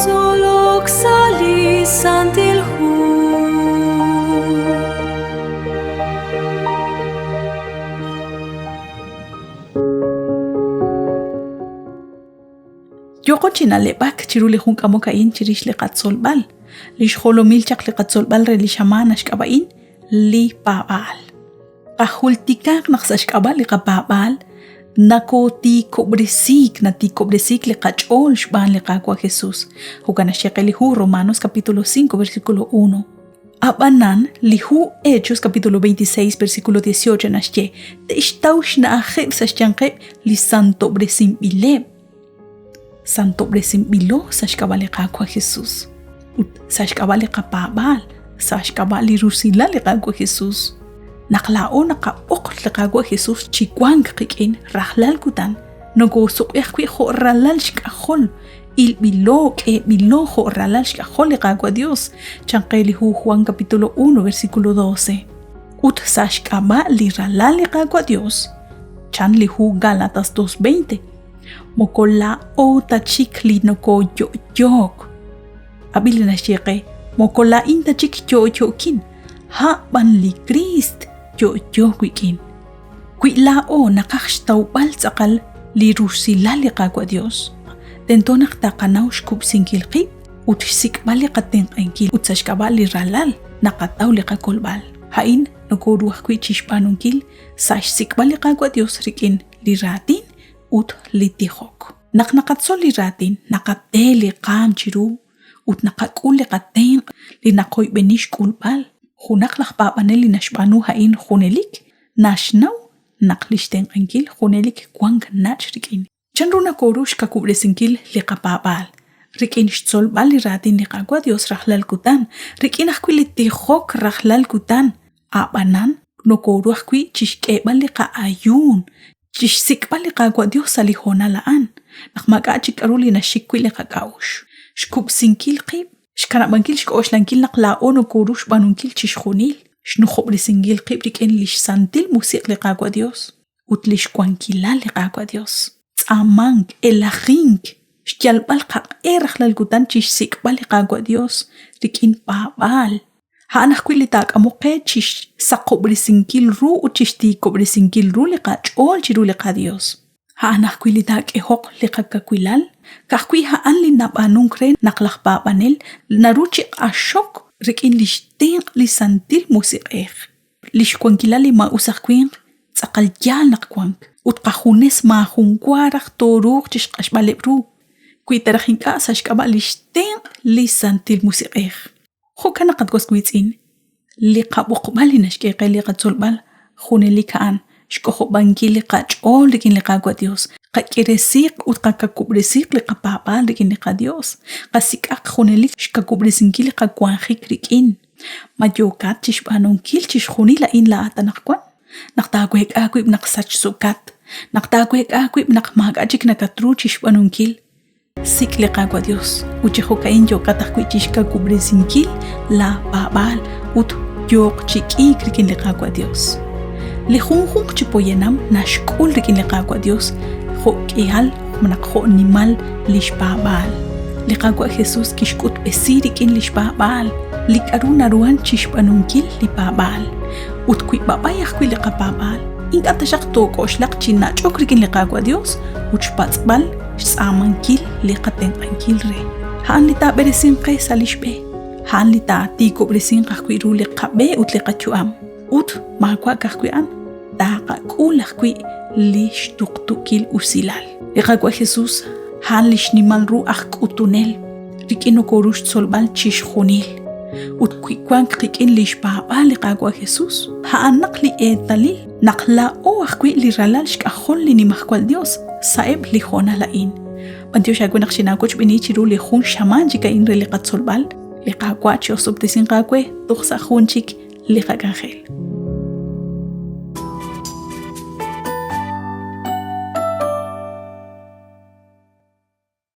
Zolok sali santilhu Yoko chinale bak chirule jun kamokain chirish le qatzol bal lish holomil chak le qatzol bal re li shamanash kabain li paal qahultikak naqsash kabal li qabal nako ti cobresik na ti cobresik le qachol shban le qakwa Jesús hukana shekeli hu Romanos capítulo 5 versículo 1 abanan li hu Hechos capítulo 26 versículo 18 nashye te ishtaush na akhib sashchanqeb li santo bresim bileb Santo Bresimbilo sashkabali qakwa Jesús. Sashkabali qapabal, sashkabali rusila li qakwa Jesús. Naqlao naqaoq li qakwa Jesús chikwan qikin rahlal kutan. Nogo suqyaqwi khorralal shkahol. Il bilo que bilo khorralal shkahol li qakwa Dios. Chanqeli hu Juan capítulo 1 versículo 12. Sashkabali ralal li qakwa Dios. Chan li hu Gálatas 2:20. Mokola o tachik li noko yok abili na sheke mokola in tachik yokin ha ban li Christ yokin kuila o nakakshtaw bal sakal li rusila li qakwa Dios dento naktakanaw shkub singil qib utsik bali qaten qankil utsashkaba li ralal nakataw li qakolbal hain noko ruh kwi chishpanunkil sash sikbali qakwa Dios rikin li ratin ut litihok. Naknakatsol li ratin, nakateli qam chiru, ut nakakuli qaten li nakoy benish kulbal. Hunak lakpapanel li nashbanu hain hunelik, nashnaw naklishten ankil hunelik kwang nachrikin. Chanruna korush kakubresinkil li kapabal. Rikin shtzol bal li ratin li qakwa Dios rahlal kutan. Rikin akwi litihok rahlal kutan. Abanan no koru akwi chishkebal li ka ayun. Chishsikbali qakwa Dios salihona laan. Nakmagachik aruli na shikwi li qakaush. Shkub sinkil qib. Shkanabankil shkooshlankil naqlaon o kurush banunkil chishkhunil. Shnukhobli singil qib riken lish santil musik li qakwa Dios. Ut lish kwankila li qakwa Dios. Tsamank elahink. Shkyalbal qaq erajlal kutan chishsikbali qakwa Dios. Rikin babal. Haanak kwili tak amuqe chish sakobri sinkil ru u chishti kobri sinkil ru li qachol chiru li qa Dios. Haanak kwili tak ehok li qakakwilal. Kakwi haan li nabanunkre naklakpapanel naruchi ashok rikin lishten li santil musik Lishkwankila li ma usakkwing tsakal yal nakkwang. Ut qahunes ma hunkwaraq toruk chish qashbalib ru. Kwi tarahinka sashkaba lishten li santil musik Khokana qad goskwitsin li qabuqbali nashkeke li qatsolbal khuneli kaan shkoho banki li qachol likin li qakwa Dios qakiresik ut qakakubresik li qapapal likin li qa Dios qasikaq khuneli shkakubresinki li qakwanjik rikin mayokat chishbanunkil chishkhuni la in la atanaqkwan naqtakwek akwib naqsach sukat naqtakwek akwib naqmagachik nakatru chishbanunkil Sikle qakwa Dios uchiho kain yo katakwichishka kubresinkil la babal ut yok chiki krikin le qakwa Dios li khunkhung chipoyenam nashkul rikin le qakwa Dios kho kihal manakho nimal lish babal li qakwa Jesus kishkut besirikin lish babal li karuna ruan chishpanunkil li babal ut kwi babayakh kwi li qababal inka tashaqto koshlaq china chokrikin li qakwa Dios uchpatsbal Samankil li qaten ankil re. Han li ta beresin qe salishbe. Han li ta ti kobresin qaqwi ru li qabe ut li qachuam. Ut maqwa qaqwi an ta qaqul qaqwi li shtuqtukil usilal. Li qaqwa Jesus han li shnimal ru aqqutunel. Rikino korush solbal chishkhunil. Ut kwikwan qikin li shbaba li qaqwa Jesus. Ha naqli etalil naqla o qaqwi li ralal shqahol li nimaqwal Dios. Saeb li khona lain. Mantiyo shagwe naqshina koch binichiru li khun shaman jika inre li qatsolbal. Li qaqwa chi osobtesin qaqwe tuqsa khunchik li qaqangel.